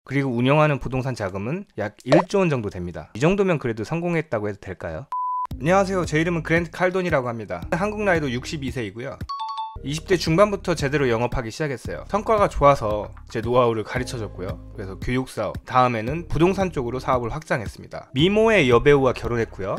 그리고 운영하는 부동산 자금은 약 1조 원 정도 됩니다. 이 정도면 그래도 성공했다고 해도 될까요? 안녕하세요. 제 이름은 그랜트 칼돈이라고 합니다. 한국 나이도 62세이고요 20대 중반부터 제대로 영업하기 시작했어요. 성과가 좋아서 제 노하우를 가르쳐줬고요. 그래서 교육사업, 다음에는 부동산 쪽으로 사업을 확장했습니다. 미모의 여배우와 결혼했고요.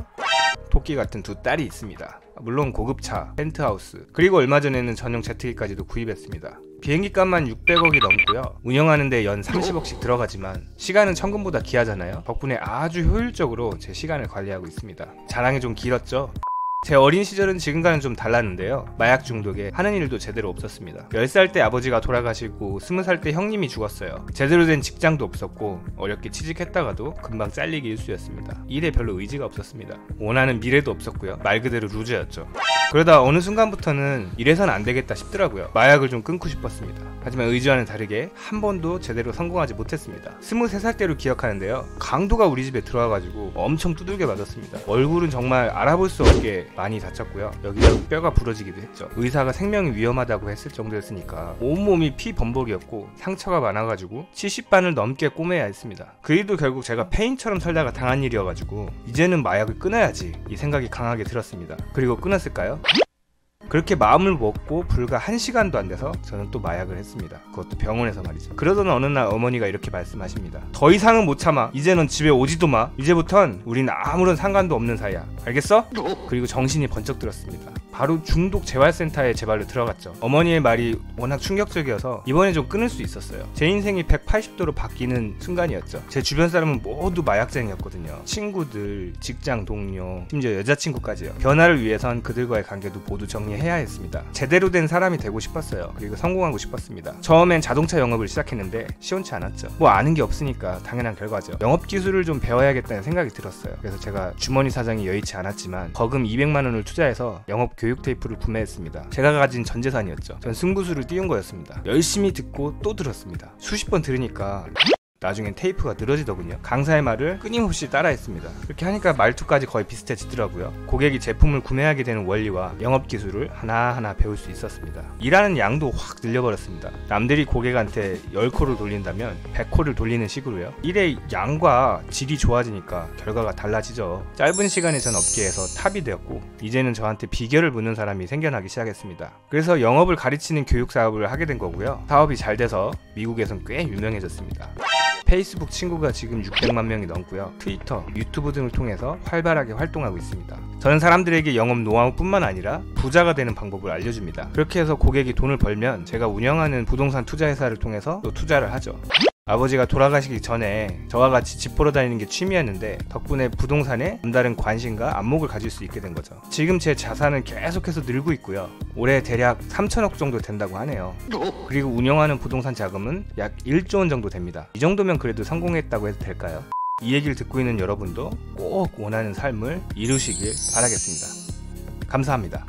토끼 같은 두 딸이 있습니다. 물론 고급차, 펜트하우스, 그리고 얼마 전에는 전용 제트기까지도 구입했습니다. 비행기 값만 600억이 넘고요. 운영하는데 연 30억씩 들어가지만 시간은 천금보다 귀하잖아요. 덕분에 아주 효율적으로 제 시간을 관리하고 있습니다. 자랑이 좀 길었죠? 제 어린 시절은 지금과는 좀 달랐는데요. 마약 중독에 하는 일도 제대로 없었습니다. 10살 때 아버지가 돌아가시고 20살 때 형님이 죽었어요. 제대로 된 직장도 없었고 어렵게 취직했다가도 금방 잘리기 일쑤였습니다. 일에 별로 의지가 없었습니다. 원하는 미래도 없었고요. 말 그대로 루저였죠. 그러다 어느 순간부터는 이래선 안 되겠다 싶더라고요. 마약을 좀 끊고 싶었습니다. 하지만 의지와는 다르게 한 번도 제대로 성공하지 못했습니다. 23살 때로 기억하는데요. 강도가 우리 집에 들어와가지고 엄청 두들겨 맞았습니다. 얼굴은 정말 알아볼 수 없게 많이 다쳤고요. 여기서 뼈가 부러지기도 했죠. 의사가 생명이 위험하다고 했을 정도였으니까 온몸이 피 범벅이었고 상처가 많아가지고 70반을 넘게 꼬매야 했습니다. 그 일도 결국 제가 페인처럼 살다가 당한 일이어가지고 이제는 마약을 끊어야지 이 생각이 강하게 들었습니다. 그리고 끊었을까요? 그렇게 마음을 먹고 불과 1시간도 안 돼서 저는 또 마약을 했습니다. 그것도 병원에서 말이죠. 그러던 어느 날 어머니가 이렇게 말씀하십니다. 더 이상은 못 참아. 이제 넌 집에 오지도 마. 이제부턴 우린 아무런 상관도 없는 사이야. 알겠어? 그리고 정신이 번쩍 들었습니다. 바로 중독 재활센터에 제 발로 들어갔죠. 어머니의 말이 워낙 충격적이어서 이번에 좀 끊을 수 있었어요. 제 인생이 180도로 바뀌는 순간이었죠. 제 주변 사람은 모두 마약쟁이였거든요. 친구들, 직장 동료, 심지어 여자친구까지요. 변화를 위해선 그들과의 관계도 모두 정리해야 했습니다. 제대로 된 사람이 되고 싶었어요. 그리고 성공하고 싶었습니다. 처음엔 자동차 영업을 시작했는데 시원치 않았죠. 뭐 아는 게 없으니까 당연한 결과죠. 영업 기술을 좀 배워야겠다는 생각이 들었어요. 그래서 제가 주머니 사정이 여의치 않았지만 거금 200만 원을 투자해서 영업 교육 테이프를 구매했습니다. 제가 가진 전 재산이었죠. 전 승부수를 띄운 거였습니다. 열심히 듣고 또 들었습니다. 수십 번 들으니까 나중엔 테이프가 늘어지더군요. 강사의 말을 끊임없이 따라했습니다. 그렇게 하니까 말투까지 거의 비슷해지더라고요. 고객이 제품을 구매하게 되는 원리와 영업 기술을 하나하나 배울 수 있었습니다. 일하는 양도 확 늘려버렸습니다. 남들이 고객한테 10콜을 돌린다면 100콜을 돌리는 식으로요. 일의 양과 질이 좋아지니까 결과가 달라지죠. 짧은 시간에 전 업계에서 탑이 되었고 이제는 저한테 비결을 묻는 사람이 생겨나기 시작했습니다. 그래서 영업을 가르치는 교육 사업을 하게 된 거고요. 사업이 잘 돼서 미국에선 꽤 유명해졌습니다. 페이스북 친구가 지금 600만 명이 넘고요. 트위터, 유튜브 등을 통해서 활발하게 활동하고 있습니다. 저는 사람들에게 영업 노하우뿐만 아니라 부자가 되는 방법을 알려줍니다. 그렇게 해서 고객이 돈을 벌면 제가 운영하는 부동산 투자회사를 통해서 또 투자를 하죠. 아버지가 돌아가시기 전에 저와 같이 집 보러 다니는 게 취미였는데 덕분에 부동산에 남다른 관심과 안목을 가질 수 있게 된 거죠. 지금 제 자산은 계속해서 늘고 있고요. 올해 대략 3천억 정도 된다고 하네요. 그리고 운영하는 부동산 자금은 약 1조 원 정도 됩니다. 이 정도면 그래도 성공했다고 해도 될까요? 이 얘기를 듣고 있는 여러분도 꼭 원하는 삶을 이루시길 바라겠습니다. 감사합니다.